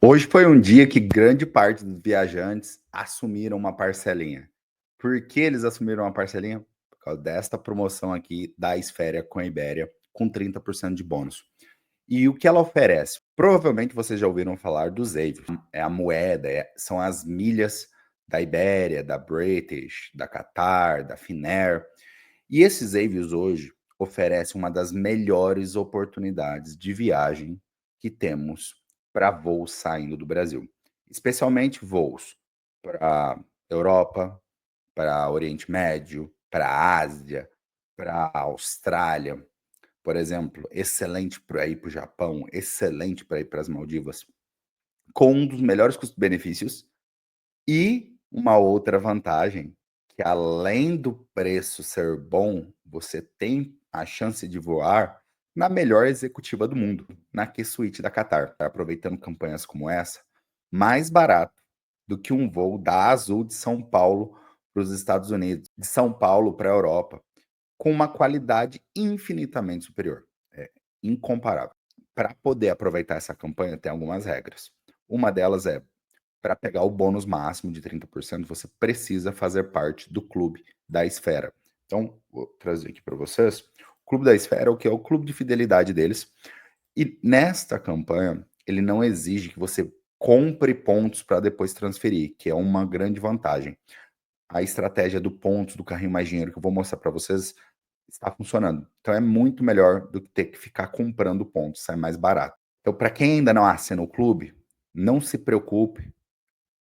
Hoje foi um dia que grande parte dos viajantes assumiram uma parcelinha. Por que eles assumiram uma parcelinha? Por causa desta promoção aqui da Esféria com a Ibéria, com 30% de bônus. E o que ela oferece? Provavelmente vocês já ouviram falar dos Avios. É a moeda, são as milhas da Ibéria, da British, da Qatar, da Finnair. E esses Avios hoje oferecem uma das melhores oportunidades de viagem que temos para voos saindo do Brasil, especialmente voos para Europa, para Oriente Médio, para Ásia, para Austrália, por exemplo, excelente para ir para o Japão, excelente para ir para as Maldivas, com um dos melhores custos-benefícios e uma outra vantagem, que além do preço ser bom, você tem a chance de voar na melhor executiva do mundo, na Q-Suite da Qatar. Aproveitando campanhas como essa, mais barato do que um voo da Azul de São Paulo para os Estados Unidos, de São Paulo para a Europa, com uma qualidade infinitamente superior. É incomparável. Para poder aproveitar essa campanha, tem algumas regras. Uma delas é para pegar o bônus máximo de 30%, você precisa fazer parte do clube da Esfera. Então, vou trazer aqui para vocês. O Clube da Esfera, o que é o clube de fidelidade deles. E nesta campanha, ele não exige que você compre pontos para depois transferir, que é uma grande vantagem. A estratégia do pontos do carrinho mais dinheiro que eu vou mostrar para vocês está funcionando. Então é muito melhor do que ter que ficar comprando pontos, sai mais barato. Então, para quem ainda não assina o clube, não se preocupe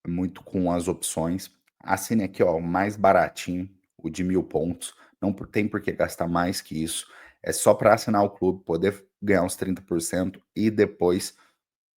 muito com as opções. Assine aqui, ó, o mais baratinho, o de 1.000 pontos. Não tem por que gastar mais que isso. É só para assinar o clube, poder ganhar uns 30% e depois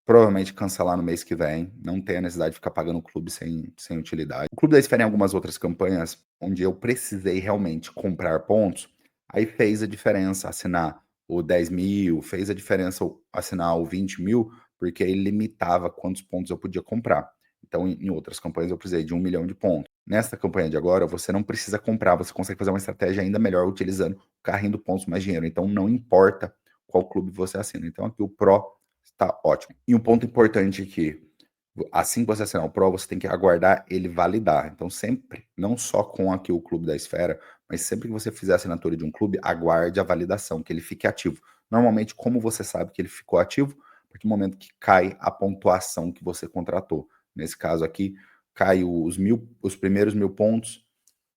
provavelmente cancelar no mês que vem. Não tem a necessidade de ficar pagando o clube sem utilidade. O Clube da Esfera em algumas outras campanhas, onde eu precisei realmente comprar pontos, aí fez a diferença assinar o 10.000, fez a diferença assinar o 20.000, porque aí limitava quantos pontos eu podia comprar. Então, em outras campanhas, eu precisei de 1 milhão de pontos. Nesta campanha de agora, você não precisa comprar, você consegue fazer uma estratégia ainda melhor utilizando o carrinho do pontos mais dinheiro. Então, não importa qual clube você assina. Então, aqui o Pro está ótimo. E um ponto importante aqui, assim que você assinar o Pro, você tem que aguardar ele validar. Então, sempre, não só com aqui o Clube da Esfera, mas sempre que você fizer a assinatura de um clube, aguarde a validação, que ele fique ativo. Normalmente, como você sabe que ele ficou ativo? Porque no momento que cai a pontuação que você contratou. Nesse caso aqui, caiu os primeiros 1.000 pontos,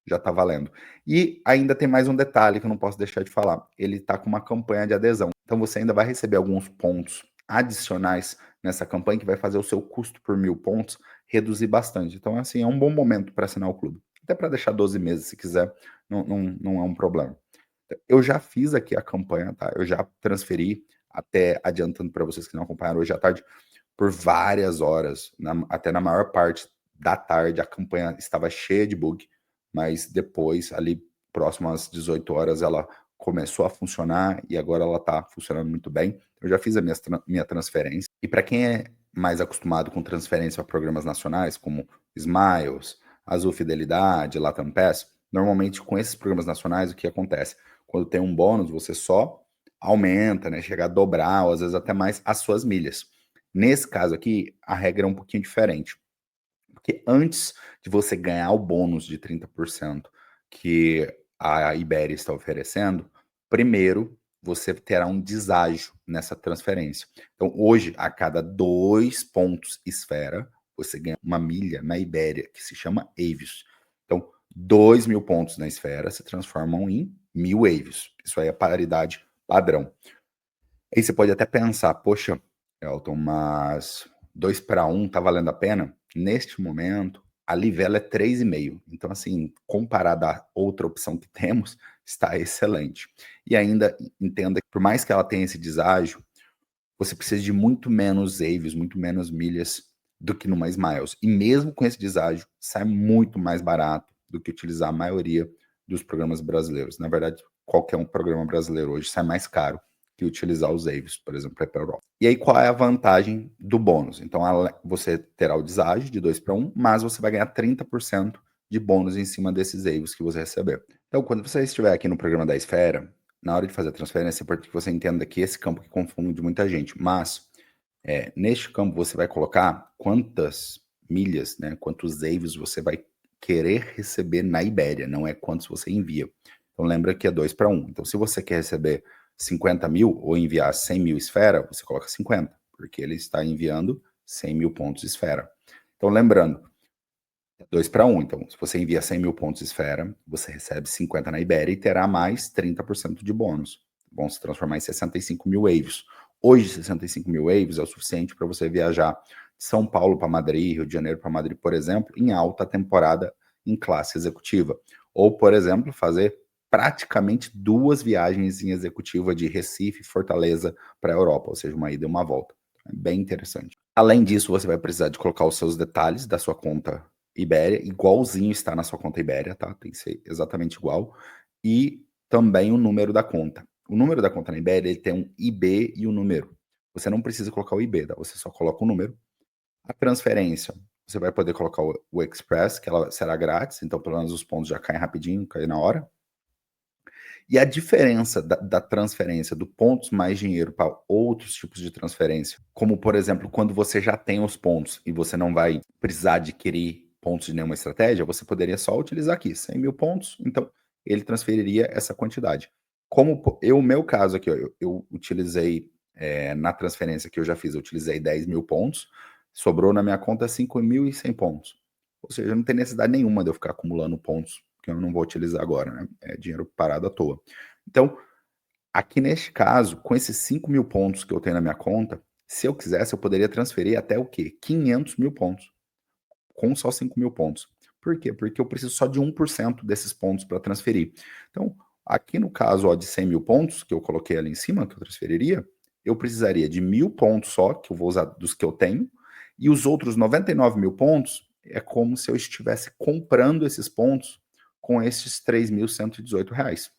já está valendo. E ainda tem mais um detalhe que eu não posso deixar de falar. Ele está com uma campanha de adesão. Então você ainda vai receber alguns pontos adicionais nessa campanha que vai fazer o seu custo por 1.000 pontos reduzir bastante. Então, assim, é um bom momento para assinar o clube. Até para deixar 12 meses, se quiser, não é um problema. Eu já fiz aqui a campanha, tá? Eu já transferi, até adiantando para vocês que não acompanharam hoje à tarde, por várias horas, até na maior parte da tarde, a campanha estava cheia de bug, mas depois, ali próximo às 18 horas, ela começou a funcionar e agora ela está funcionando muito bem. Eu já fiz a minha transferência. E para quem é mais acostumado com transferência para programas nacionais, como Smiles, Azul Fidelidade, Latam Pass, normalmente com esses programas nacionais, o que acontece? Quando tem um bônus, você só aumenta, né? Chega a dobrar, ou às vezes até mais, as suas milhas. Nesse caso aqui, a regra é um pouquinho diferente. Porque antes de você ganhar o bônus de 30% que a Iberia está oferecendo, primeiro você terá um deságio nessa transferência. Então, hoje, a cada 2 pontos esfera, você ganha uma milha na Ibéria, que se chama Avios. Então, 2.000 pontos na esfera se transformam em 1.000 Avios. Isso aí é a paridade padrão. Aí você pode até pensar, poxa, Elton, mas 2 para 1 tá valendo a pena? Neste momento, a Livelo é 3,5. Então, assim, comparado à outra opção que temos, está excelente. E ainda entenda que, por mais que ela tenha esse deságio, você precisa de muito menos Avios, muito menos milhas do que numa Smiles. E mesmo com esse deságio, sai muito mais barato do que utilizar a maioria dos programas brasileiros. Na verdade, qualquer um programa brasileiro hoje sai mais caro que utilizar os Avios, por exemplo, para ir para a Europa. E aí, qual é a vantagem do bônus? Então, você terá o deságio de 2 para 1, mas você vai ganhar 30% de bônus em cima desses Avios que você receber. Então, quando você estiver aqui no programa da Esfera, na hora de fazer a transferência, é importante que você entenda que esse campo que confunde muita gente, mas Neste campo você vai colocar quantas milhas, né, quantos EIVs você vai querer receber na Ibéria, não é quantos você envia. Então lembra que é 2 para 1. Então se você quer receber 50.000 ou enviar 100.000 esfera, você coloca 50, porque ele está enviando 100.000 pontos esfera. Então lembrando, é 2 para 1. Então se você envia 100.000 pontos esfera, você recebe 50 na Ibéria e terá mais 30% de bônus. Vão se transformar em 65.000 EIVs. Hoje, 65.000 EIVs é o suficiente para você viajar de São Paulo para Madrid, Rio de Janeiro para Madrid, por exemplo, em alta temporada em classe executiva. Ou, por exemplo, fazer praticamente 2 viagens em executiva de Recife, Fortaleza para a Europa, ou seja, uma ida e uma volta. É bem interessante. Além disso, você vai precisar de colocar os seus detalhes da sua conta Ibéria, igualzinho está na sua conta Ibéria, tá? Tem que ser exatamente igual. E também o número da conta. O número da conta na Ibéria, ele tem um IB e um número. Você não precisa colocar o IB, tá? Você só coloca o número. A transferência, você vai poder colocar o Express, que ela será grátis, então pelo menos os pontos já caem rapidinho, caem na hora. E a diferença da transferência do pontos mais dinheiro para outros tipos de transferência, como por exemplo, quando você já tem os pontos e você não vai precisar adquirir pontos de nenhuma estratégia, você poderia só utilizar aqui 100.000 pontos, então ele transferiria essa quantidade. Como o meu caso aqui, ó, eu utilizei na transferência que eu já fiz, eu utilizei 10.000 pontos, sobrou na minha conta 5.100 pontos. Ou seja, não tem necessidade nenhuma de eu ficar acumulando pontos que eu não vou utilizar agora, né? É dinheiro parado à toa. Então, aqui neste caso, com esses 5.000 pontos que eu tenho na minha conta, se eu quisesse, eu poderia transferir até o quê? 500.000 pontos, com só 5.000 pontos. Por quê? Porque eu preciso só de 1% desses pontos para transferir. Então, aqui no caso ó, de 100.000 pontos, que eu coloquei ali em cima, que eu transferiria, eu precisaria de 1.000 pontos só, que eu vou usar dos que eu tenho, e os outros 99.000 pontos é como se eu estivesse comprando esses pontos com esses R$ 3.118.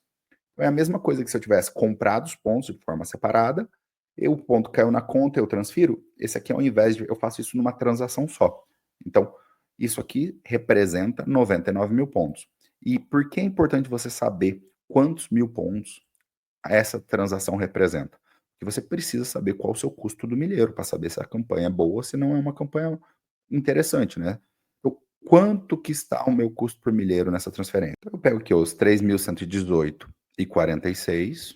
Então é a mesma coisa que se eu tivesse comprado os pontos de forma separada, o ponto caiu na conta, eu transfiro. Esse aqui, ao invés de eu faço isso numa transação só. Então, isso aqui representa 99.000 pontos. E por que é importante você saber quantos mil pontos essa transação representa? Porque você precisa saber qual o seu custo do milheiro para saber se a campanha é boa ou se não é uma campanha interessante, né? Quanto que está o meu custo por milheiro nessa transferência? Eu pego aqui os 3.118,46,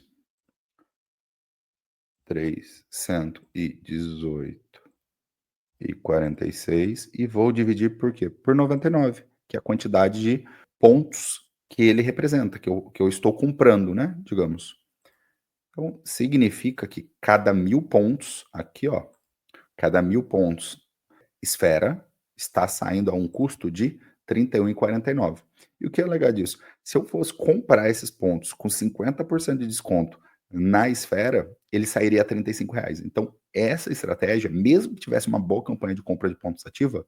318,46 e vou dividir por quê? Por 99, que é a quantidade de pontos que ele representa, que eu estou comprando, né? Digamos. Então, significa que cada 1.000 pontos, aqui, ó, cada 1.000 pontos esfera está saindo a um custo de R$ 31,49. E o que é legal disso? Se eu fosse comprar esses pontos com 50% de desconto na esfera, ele sairia a R$ 35. Então, essa estratégia, mesmo que tivesse uma boa campanha de compra de pontos ativa,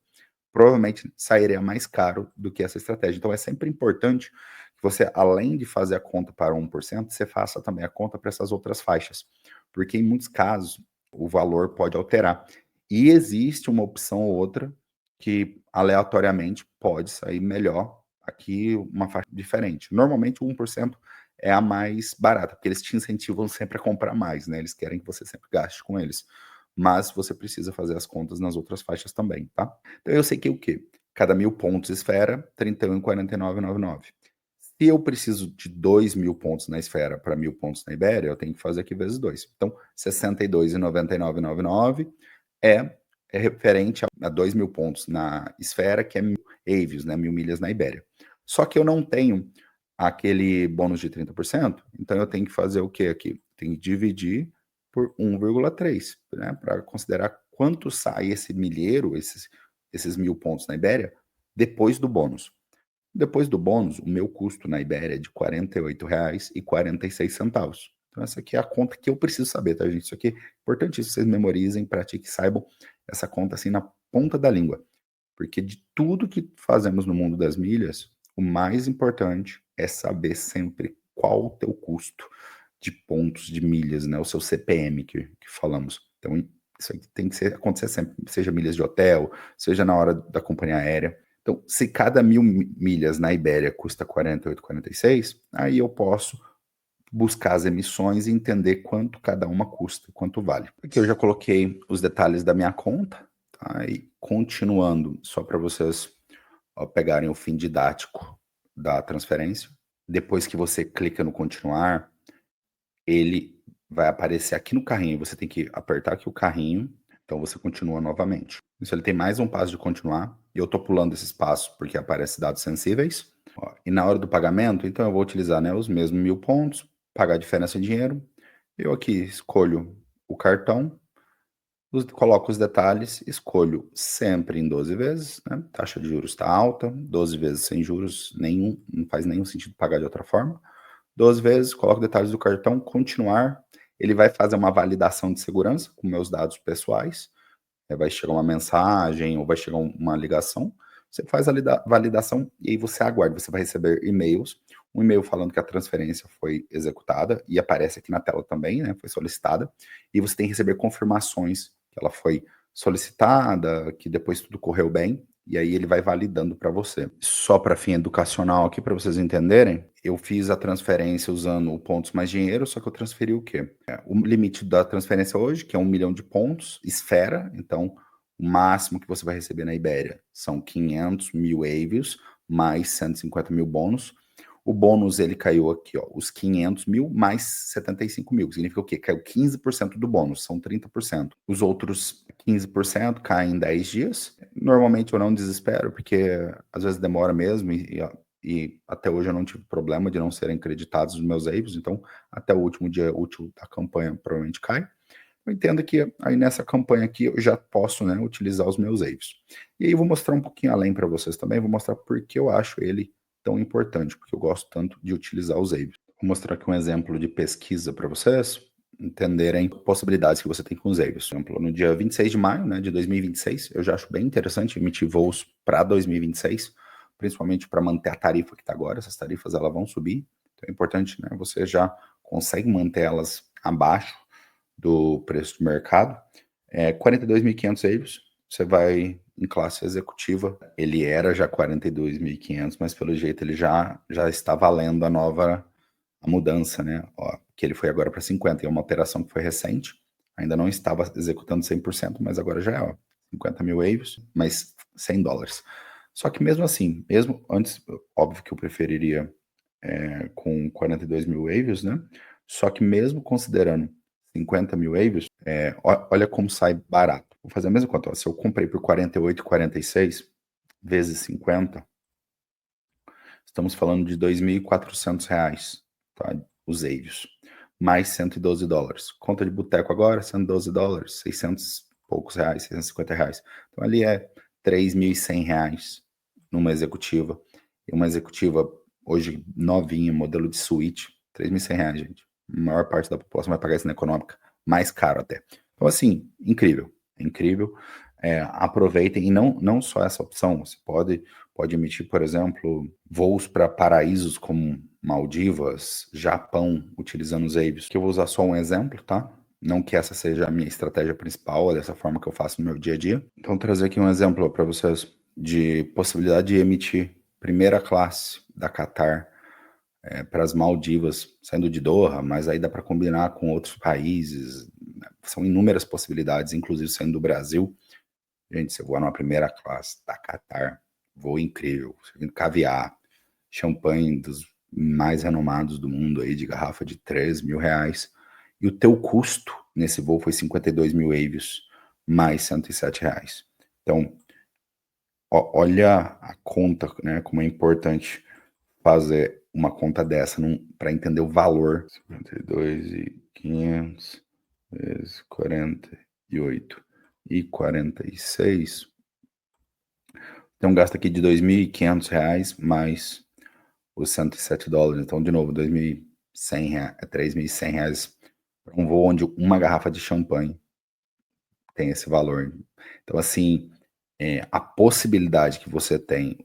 provavelmente sairia mais caro do que essa estratégia. Então, é sempre importante que você, além de fazer a conta para 1%, você faça também a conta para essas outras faixas, porque em muitos casos o valor pode alterar. E existe uma opção ou outra que aleatoriamente pode sair melhor aqui, uma faixa diferente. Normalmente o 1% é a mais barata, porque eles te incentivam sempre a comprar mais, né? Eles querem que você sempre gaste com eles. Mas você precisa fazer as contas nas outras faixas também, tá? Então eu sei que o quê? Cada 1.000 pontos esfera, 31,49,99. Se eu preciso de 2.000 pontos na esfera para 1.000 pontos na Ibéria, eu tenho que fazer aqui vezes 2. Então, 62,9999 é referente a 2.000 pontos na esfera, que é 1.000 EIVs, né, 1.000 milhas na Ibéria. Só que eu não tenho aquele bônus de 30%, então eu tenho que fazer o que aqui? Tenho que dividir por 1,3, né, para considerar quanto sai esse milheiro, esses 1.000 pontos na Ibéria, depois do bônus. Depois do bônus, o meu custo na Ibéria é de R$ 48,46. Então, essa aqui é a conta que eu preciso saber, tá, gente? Isso aqui é importantíssimo, vocês memorizem, pratiquem, saibam essa conta assim na ponta da língua. Porque de tudo que fazemos no mundo das milhas, o mais importante é saber sempre qual o teu custo de pontos de milhas, né? O seu CPM que falamos. Então, isso aqui tem que acontecer sempre, seja milhas de hotel, seja na hora da companhia aérea. Então, se cada 1.000 milhas na Ibéria custa 48,46, aí eu posso buscar as emissões e entender quanto cada uma custa, quanto vale. Aqui eu já coloquei os detalhes da minha conta, tá? E continuando, só para vocês pegarem o fim didático da transferência. Depois que você clica no continuar, ele vai aparecer aqui no carrinho. Você tem que apertar aqui o carrinho, então você continua novamente. Isso ele tem mais um passo de continuar, e eu estou pulando esses passos porque aparece dados sensíveis. Ó, e na hora do pagamento, então eu vou utilizar, né, os mesmos 1.000 pontos, pagar a diferença em dinheiro. Eu aqui escolho o cartão, coloco os detalhes, escolho sempre em 12 vezes, né? Taxa de juros está alta, 12 vezes sem juros nenhum, não faz nenhum sentido pagar de outra forma. 12 vezes, coloco detalhes do cartão, continuar. Ele vai fazer uma validação de segurança com meus dados pessoais. Vai chegar uma mensagem ou vai chegar uma ligação. Você faz a validação e aí você aguarda. Você vai receber e-mails. Um e-mail falando que a transferência foi executada e aparece aqui na tela também, né? Foi solicitada. E você tem que receber confirmações que ela foi solicitada, que depois tudo correu bem. E aí ele vai validando para você. Só para fim educacional aqui, para vocês entenderem, eu fiz a transferência usando o pontos mais dinheiro, só que eu transferi o quê? O limite da transferência hoje, que é 1 milhão de pontos, esfera, então o máximo que você vai receber na Ibéria são 500 mil avios, mais 150 mil bônus. O bônus, ele caiu aqui, ó, os 500 mil mais 75 mil. Significa o quê? Caiu 15% do bônus, são 30%. Os outros 15% caem em 10 dias. Normalmente eu não desespero, porque às vezes demora mesmo, e até hoje eu não tive problema de não serem creditados os meus avios, então até o último dia útil da campanha provavelmente cai. Eu entendo que aí nessa campanha aqui eu já posso, né, utilizar os meus avios. E aí eu vou mostrar um pouquinho além para vocês também, vou mostrar por que eu acho ele tão importante, porque eu gosto tanto de utilizar os avios. Vou mostrar aqui um exemplo de pesquisa para vocês entenderem possibilidades que você tem com os avios. Por exemplo, no dia 26 de maio, né, de 2026, eu já acho bem interessante emitir voos para 2026, principalmente para manter a tarifa que está agora. Essas tarifas elas vão subir, então é importante, né, você já consegue manter elas abaixo do preço do mercado. 42.500 euros, você vai em classe executiva. Ele era já 42.500, mas pelo jeito ele já está valendo a mudança, né? Ó, que ele foi agora para 50, é uma operação que foi recente, ainda não estava executando 100%, mas agora já é, ó, 50 mil euros, mas 100 dólares. Só que mesmo assim, mesmo antes, óbvio que eu preferiria com 42 mil euros, né? Só que mesmo considerando 50 mil euros, olha como sai barato. Vou fazer a mesma conta. Ó, se eu comprei por 48,46 vezes 50, estamos falando de 2.400 reais, tá? Os euros. Mais 112 dólares. Conta de boteco agora, 112 dólares, 600 e poucos reais, 650 reais. Então ali é 3.100 reais numa executiva. E uma executiva hoje novinha, modelo de suíte, 3.100 reais, gente. A maior parte da população vai pagar isso na econômica, mais caro até. Então, assim, incrível, incrível. Aproveitem, e não só essa opção, você pode emitir, por exemplo, voos para paraísos como Maldivas, Japão, utilizando os avios, que eu vou usar só um exemplo, tá? Não que essa seja a minha estratégia principal, é dessa forma que eu faço no meu dia a dia. Então, vou trazer aqui um exemplo para vocês de possibilidade de emitir primeira classe da Qatar para as Maldivas, saindo de Doha, mas aí dá para combinar com outros países. São inúmeras possibilidades, inclusive saindo do Brasil. Gente, você voar numa primeira classe da Qatar, voo incrível, servindo caviar, champanhe dos mais renomados do mundo aí, de garrafa de 3 mil reais. E o teu custo nesse voo foi 52 mil avios, mais 107 reais. Então, olha a conta, né, como é importante fazer uma conta dessa para entender o valor. 52.500 vezes 48 e 46. Tem um gasto aqui de 2.500 reais mais os 107 dólares. Então, de novo, 2.100 reais, 3.100 reais para um voo onde uma garrafa de champanhe tem esse valor. Então, assim, a possibilidade que você tem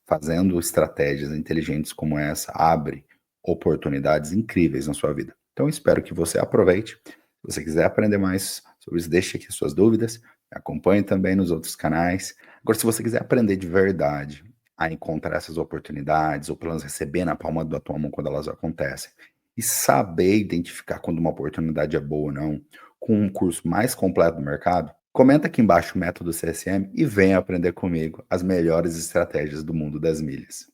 fazendo estratégias inteligentes como essa abre oportunidades incríveis na sua vida. Então, espero que você aproveite. Se você quiser aprender mais sobre isso, deixe aqui suas dúvidas. Me acompanhe também nos outros canais. Agora, se você quiser aprender de verdade a encontrar essas oportunidades, ou pelo menos receber na palma da tua mão quando elas acontecem, E saber identificar quando uma oportunidade é boa ou não, com um curso mais completo do mercado, comenta aqui embaixo o método CSM e venha aprender comigo as melhores estratégias do mundo das milhas.